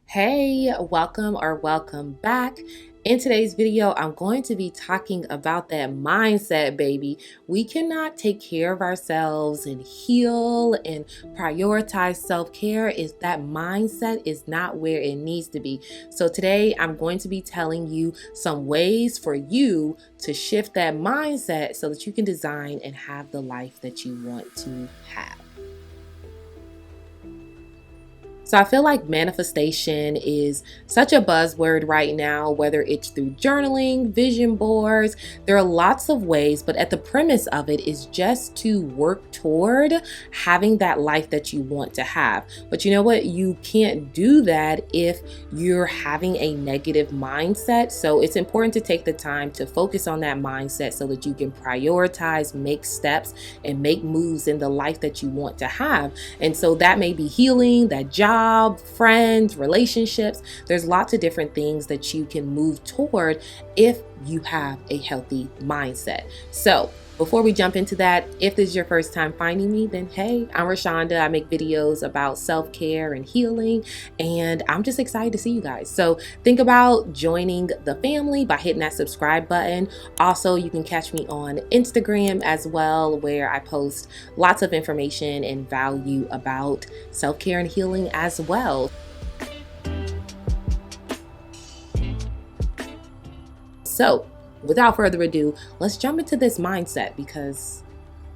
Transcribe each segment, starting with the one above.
Hey, welcome back. In today's video, I'm going to be talking about that mindset, baby. We cannot take care of ourselves and heal and prioritize self-care if that mindset is not where it needs to be. So today, I'm going to be telling you some ways for you to shift that mindset so that you can design and have the life that you want to have. So I feel like manifestation is such a buzzword right now, whether it's through journaling, vision boards, there are lots of ways, but at the premise of it is just to work toward having that life that you want to have. But you know what? You can't do that if you're having a negative mindset. So it's important to take the time to focus on that mindset so that you can prioritize, make steps, and make moves in the life that you want to have. And so that may be healing, that job, friends, relationships. There's lots of different things that you can move toward if you have a healthy mindset. So before we jump into that, if this is your first time finding me, then hey, I'm Rashonda. I make videos about self-care and healing, and I'm just excited to see you guys. So think about joining the family by hitting that subscribe button. Also, you can catch me on Instagram as well, where I post lots of information and value about self-care and healing as well. So without further ado, let's jump into this mindset because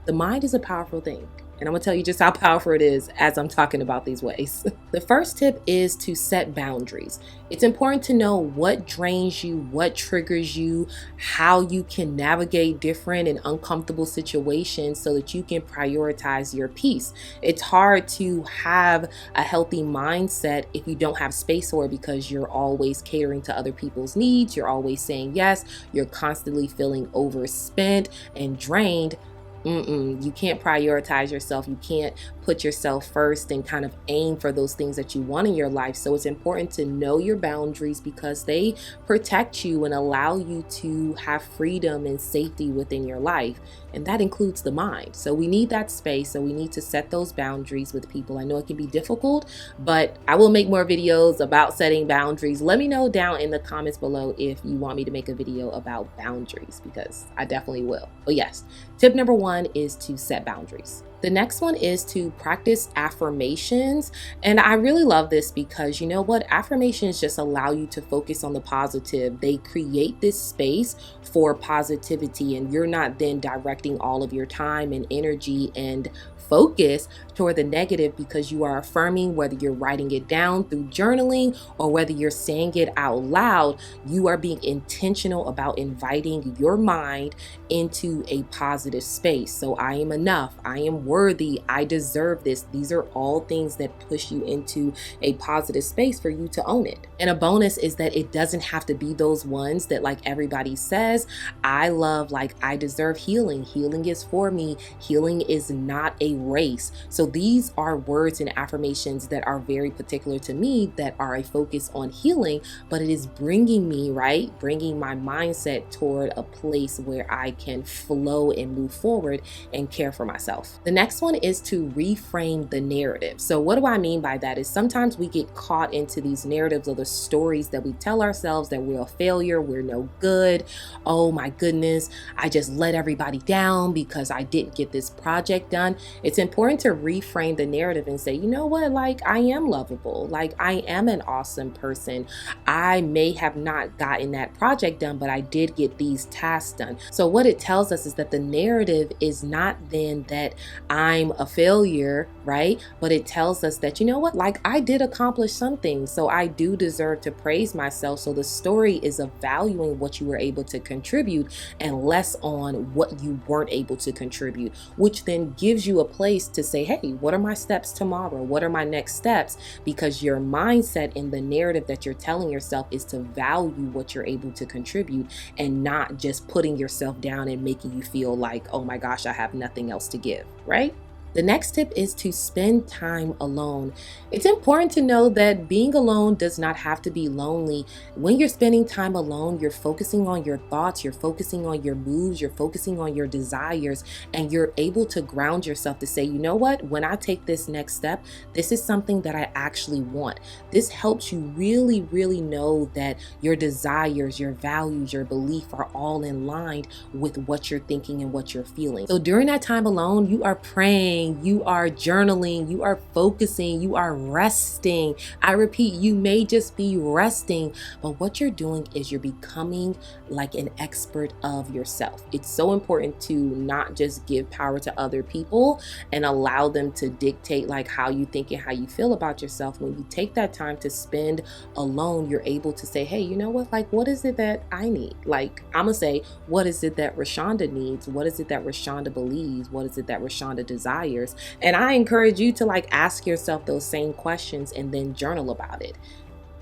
the mind is a powerful thing. And I'm gonna tell you just how powerful it is as I'm talking about these ways. The first tip is to set boundaries. It's important to know what drains you, what triggers you, how you can navigate different and uncomfortable situations so that you can prioritize your peace. It's hard to have a healthy mindset if you don't have space for it because you're always catering to other people's needs, you're always saying yes, you're constantly feeling overspent and drained. You can't prioritize yourself. You can't put yourself first and kind of aim for those things that you want in your life. So it's important to know your boundaries because they protect you and allow you to have freedom and safety within your life. And that includes the mind. So we need that space. So we need to set those boundaries with people. I know it can be difficult, but I will make more videos about setting boundaries. Let me know down in the comments below if you want me to make a video about boundaries because I definitely will. But yes, tip number one is to set boundaries. The next one is to practice affirmations. And I really love this because you know what? Affirmations just allow you to focus on the positive. They create this space for positivity, and you're not then directing all of your time and energy and focus toward the negative because you are affirming, whether you're writing it down through journaling or whether you're saying it out loud. You are being intentional about inviting your mind into a positive space. So I am enough, I am worthy, I deserve this. These are all things that push you into a positive space for you to own it. And a bonus is that it doesn't have to be those ones that like everybody says. I love like I deserve healing. Healing is for me. Healing is not a race. So these are words and affirmations that are very particular to me that are a focus on healing, but it is bringing me, right? Bringing my mindset toward a place where I can flow and move forward and care for myself. The next one is to reframe the narrative. So what do I mean by that is sometimes we get caught into these narratives of the stories that we tell ourselves that we're a failure, we're no good. Oh my goodness, I just let everybody down because I didn't get this project done. It's important to reframe the narrative and say, you know what, like I am lovable, like I am an awesome person. I may have not gotten that project done, but I did get these tasks done. So what it tells us is that the narrative is not then that I'm a failure, right? But it tells us that, you know what, like I did accomplish something, so I do deserve to praise myself. So the story is of valuing what you were able to contribute and less on what you weren't able to contribute, which then gives you a place to say, hey, what are my steps tomorrow? What are my next steps? Because your mindset in the narrative that you're telling yourself is to value what you're able to contribute and not just putting yourself down and making you feel like, oh my gosh, I have nothing else to give, right? The next tip is to spend time alone. It's important to know that being alone does not have to be lonely. When you're spending time alone, you're focusing on your thoughts, you're focusing on your moves, you're focusing on your desires, and you're able to ground yourself to say, you know what, when I take this next step, this is something that I actually want. This helps you really, really know that your desires, your values, your belief are all in line with what you're thinking and what you're feeling. So during that time alone, you are praying, you are journaling, you are focusing, you are resting. I repeat, you may just be resting, but what you're doing is you're becoming like an expert of yourself. It's so important to not just give power to other people and allow them to dictate like how you think and how you feel about yourself. When you take that time to spend alone, you're able to say, hey, you know what, like, what is it that I need? Like, I'm gonna say, what is it that Rashonda needs? What is it that Rashonda believes? What is it that Rashonda desires? And I encourage you to like ask yourself those same questions and then journal about it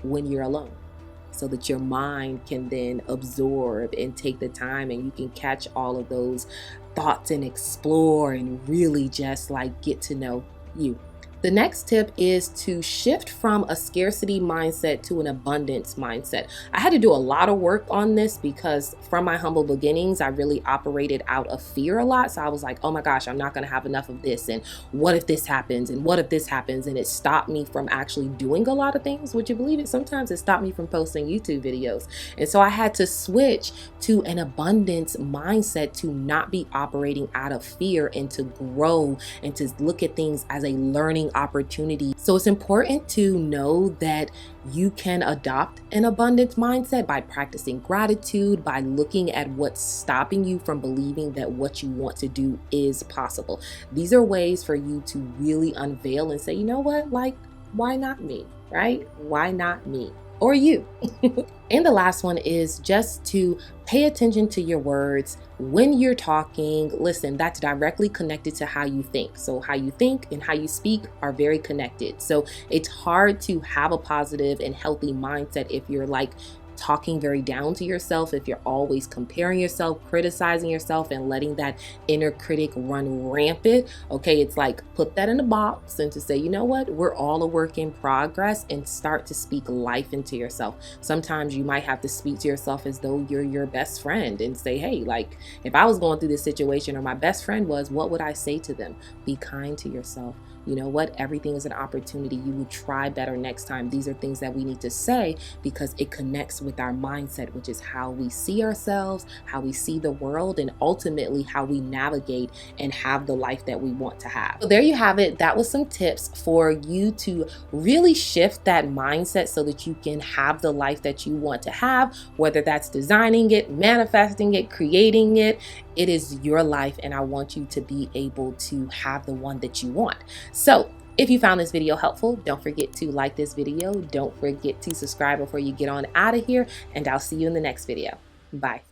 when you're alone, so that your mind can then absorb and take the time and you can catch all of those thoughts and explore and really just like get to know you. The next tip is to shift from a scarcity mindset to an abundance mindset. I had to do a lot of work on this because from my humble beginnings, I really operated out of fear a lot. So I was like, oh my gosh, I'm not going to have enough of this. And what if this happens? And what if this happens? And it stopped me from actually doing a lot of things. Would you believe it? Sometimes it stopped me from posting YouTube videos. And so I had to switch to an abundance mindset to not be operating out of fear and to grow and to look at things as a learning opportunity. So it's important to know that you can adopt an abundance mindset by practicing gratitude, by looking at what's stopping you from believing that what you want to do is possible. These are ways for you to really unveil and say, you know what, like, why not me, right? Why not me? Or you. And the last one is just to pay attention to your words when you're talking. Listen, that's directly connected to how you think. So how you think and how you speak are very connected. So it's hard to have a positive and healthy mindset if you're like talking very down to yourself, if you're always comparing yourself, criticizing yourself, and letting that inner critic run rampant. Okay, it's like put that in a box and to say, you know what, we're all a work in progress, and start to speak life into yourself. Sometimes you might have to speak to yourself as though you're your best friend and say, hey, like if I was going through this situation or my best friend was, what would I say to them? Be kind to yourself. You know what? Everything is an opportunity. You will try better next time. These are things that we need to say because it connects with our mindset, which is how we see ourselves, how we see the world, and ultimately how we navigate and have the life that we want to have. So there you have it. That was some tips for you to really shift that mindset so that you can have the life that you want to have, whether that's designing it, manifesting it, creating it. It is your life, and I want you to be able to have the one that you want. So if you found this video helpful, don't forget to like this video. Don't forget to subscribe before you get on out of here, and I'll see you in the next video. Bye.